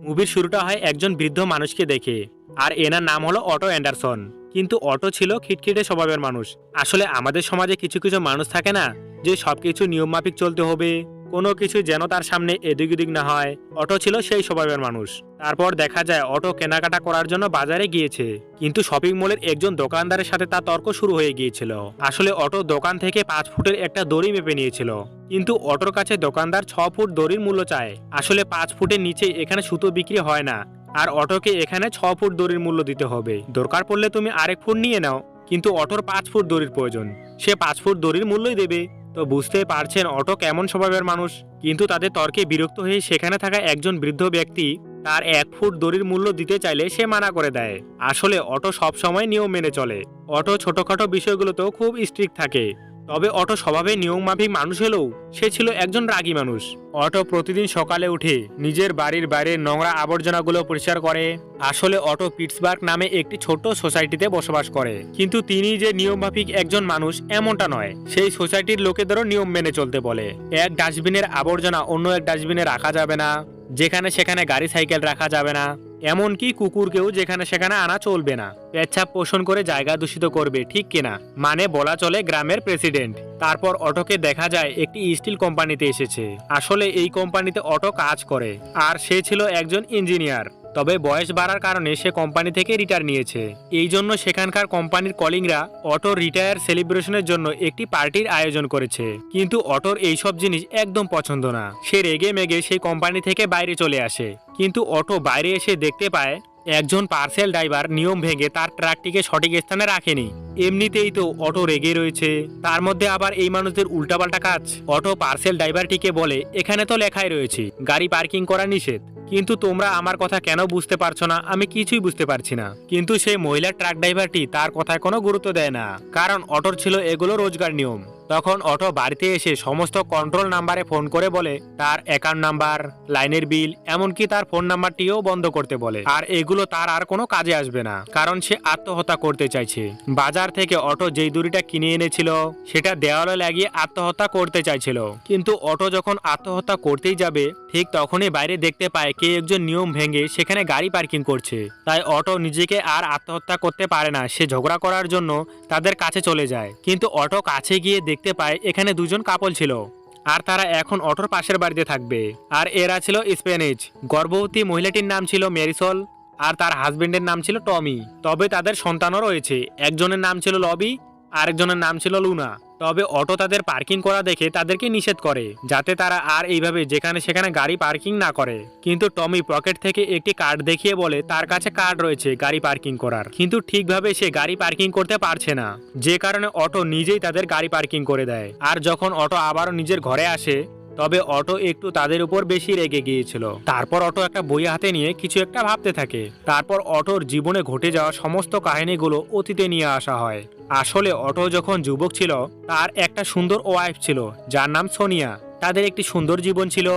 মুভির শুরুটা হয় একজন বৃদ্ধ মানুষকে দেখে, আর এনার নাম হলো অটো অ্যান্ডারসন। কিন্তু অটো ছিল খিটখিটে স্বভাবের মানুষ। আসলে আমাদের সমাজে কিছু কিছু মানুষ থাকে না, যে সবকিছু নিয়ম মাফিক চলতে হবে, কোনো কিছু যেন তার সামনে এদিক ওদিক না হয়। অটো ছিল সেই স্বভাবের মানুষ। তারপর দেখা যায় অটো কেনাকাটা করার জন্য বাজারে গিয়েছে, কিন্তু শপিং মলের একজন দোকানদারের সাথে তার তর্ক শুরু হয়ে গিয়েছিল। আসলে অটো দোকান থেকে 5 ফুটের একটা দড়ি মেপে নিয়েছিল, কিন্তু অটোর কাছে দোকানদার 6 ফুট দড়ির মূল্য চায়। আসলে 5 ফুটের নিচে এখানে সুতো বিক্রি হয় না, আর অটোকে এখানে 6 ফুট দড়ির মূল্য দিতে হবে। দরকার পড়লে তুমি আরেক ফুট নিয়ে নাও, কিন্তু অটোর 5 ফুট দড়ির প্রয়োজন, সে 5 ফুট দড়ির মূল্যই দেবে। তো বুঝতেই পারছেন অটো কেমন স্বভাবের মানুষ। কিন্তু তাদের তর্কে বিরক্ত হয়ে সেখানে থাকা একজন বৃদ্ধ ব্যক্তি তার 1 ফুট দড়ির মূল্য দিতে চাইলে সে মানা করে দেয়। আসলে অটো সব সময় নিয়ম মেনে চলে। অটো ছোটখাটো বিষয়গুলোতেও খুব স্ট্রিক্ট থাকে। তবে অটো স্বভাবে নিয়ম মাফিক মানুষ হলেও সে ছিল একজন রাগী মানুষ। অটো প্রতিদিন সকালে উঠে নিজের বাড়ির বাইরে নোংরা আবর্জনাগুলো পরিষ্কার করে। আসলে অটো পিটসবার্গ নামে একটি ছোট্ট সোসাইটিতে বসবাস করে, কিন্তু তিনি যে নিয়ম মাফিক একজন মানুষ এমনটা নয়। সেই সোসাইটির লোকেদেরও নিয়ম মেনে চলতে বলে। এক ডাস্টবিনের আবর্জনা অন্য এক ডাস্টবিনে রাখা যাবে না, যেখানে সেখানে গাড়ি সাইকেল রাখা যাবে না, এমনকি কুকুরকেও যেখানে সেখানে আনা চলবে না। পেচ্ছাপ পোষণ করে জায়গা দূষিত করবে, ঠিক কিনা? মানে বলা চলে গ্রামের প্রেসিডেন্ট। তারপর অটোকে দেখা যায় একটি স্টিল কোম্পানিতে এসেছে। আসলে এই কোম্পানিতে অটো কাজ করে, আর সে ছিল একজন ইঞ্জিনিয়ার। তবে বয়স বাড়ার কারণে সে কোম্পানি থেকে রিটায়ার নিয়েছে। এই জন্য সেখানকার কোম্পানির কলিগরা অটোর রিটায়ার সেলিব্রেশনের জন্য একটি পার্টির আয়োজন করেছে। কিন্তু অটোর এইসব জিনিস একদম পছন্দ না। সে রেগে মেগে সেই কোম্পানি থেকে বাইরে চলে আসে। কিন্তু অটো বাইরে এসে দেখতে পায় একজন পার্সেল ড্রাইভার নিয়ম ভেঙে তার ট্রাকটিকে সঠিক স্থানে রাখেনি। এমনিতেই তো অটো রেগে রয়েছে, তার মধ্যে আবার এই মানুষদের উল্টাপাল্টা কাজ। অটো পার্সেল ড্রাইভারটিকে বলে, এখানে তো লেখাই রয়েছে গাড়ি পার্কিং করা নিষেধ, কিন্তু তোমরা আমার কথা কেন বুঝতে পারছো না? আমি কিছুই বুঝতে পারছি না। কিন্তু সেই মহিলা ট্রাক ড্রাইভারটি তার কথায় কোনো গুরুত্ব দেয় না, কারণ অটোর ছিল এগুলো রোজগার নিয়ম। তখন অটো বাড়িতে এসে সমস্ত কন্ট্রোল নাম্বারে ফোন করে বলে তার অ্যাকাউন্ট নাম্বার, লাইনের বিল, এমনকি তার ফোন নাম্বারটিও বন্ধ করতে বলে। আর এগুলো তার আর কোনো কাজে আসবে না, কারণ সে আত্মহত্যা করতে চাইছে। বাজার থেকে অটো যেই দড়িটা কিনে এনেছিল সেটা দেওয়ালে লাগিয়ে আত্মহত্যা করতে চাইছিল। কিন্তু অটো যখন আত্মহত্যা করতেই যাবে, ঠিক তখনই বাইরে দেখতে পায় কে একজন নিয়ম ভেঙে সেখানে গাড়ি পার্কিং করছে। তাই অটো নিজেকে আর আত্মহত্যা করতে পারে না, সে ঝগড়া করার জন্য তাদের কাছে চলে যায়। কিন্তু অটো কাছে গিয়ে দেখতে পায় এখানে দুজন কাপল ছিল, আর তারা এখন অটোর পাশের বাড়িতে থাকবে। আর এরা ছিল স্প্যানিশ। গর্ভবতী মহিলাটির নাম ছিল মেরিসল, আর তার হাজবেন্ডের নাম ছিল টমি। তবে তাদের সন্তানও রয়েছে, একজনের নাম ছিল লবি, আরেকজনের নাম ছিল লুনা। তবে অটো তাদের পার্কিং করা দেখে তাদেরকে নিষেধ করে, যাতে তারা আর এইভাবে যেখানে সেখানে গাড়ি পার্কিং না করে। কিন্তু টমি পকেট থেকে একটি কার্ড দেখিয়ে বলে তার কাছে কার্ড রয়েছে গাড়ি পার্কিং করার, কিন্তু ঠিকভাবে সে গাড়ি পার্কিং করতে পারছে না, যে কারণে অটো নিজেই তাদের গাড়ি পার্কিং করে দেয়। আর যখন অটো আবারও নিজের ঘরে আসে, তবে অটো একটু তাদের উপর বেশি রেগে গিয়েছিল। তারপর অটো একটা বই হাতে নিয়ে কিছু একটা ভাবতে থাকে। তারপর অটোর জীবনে ঘটে যাওয়া সমস্ত কাহিনীগুলো অতীতে নিয়ে আসা হয়। আসলে অটো যখন যুবক ছিল, তার একটা সুন্দর ওয়াইফ ছিল যার নাম সোনিয়া। তাদের একটি সুন্দর জীবন ছিল।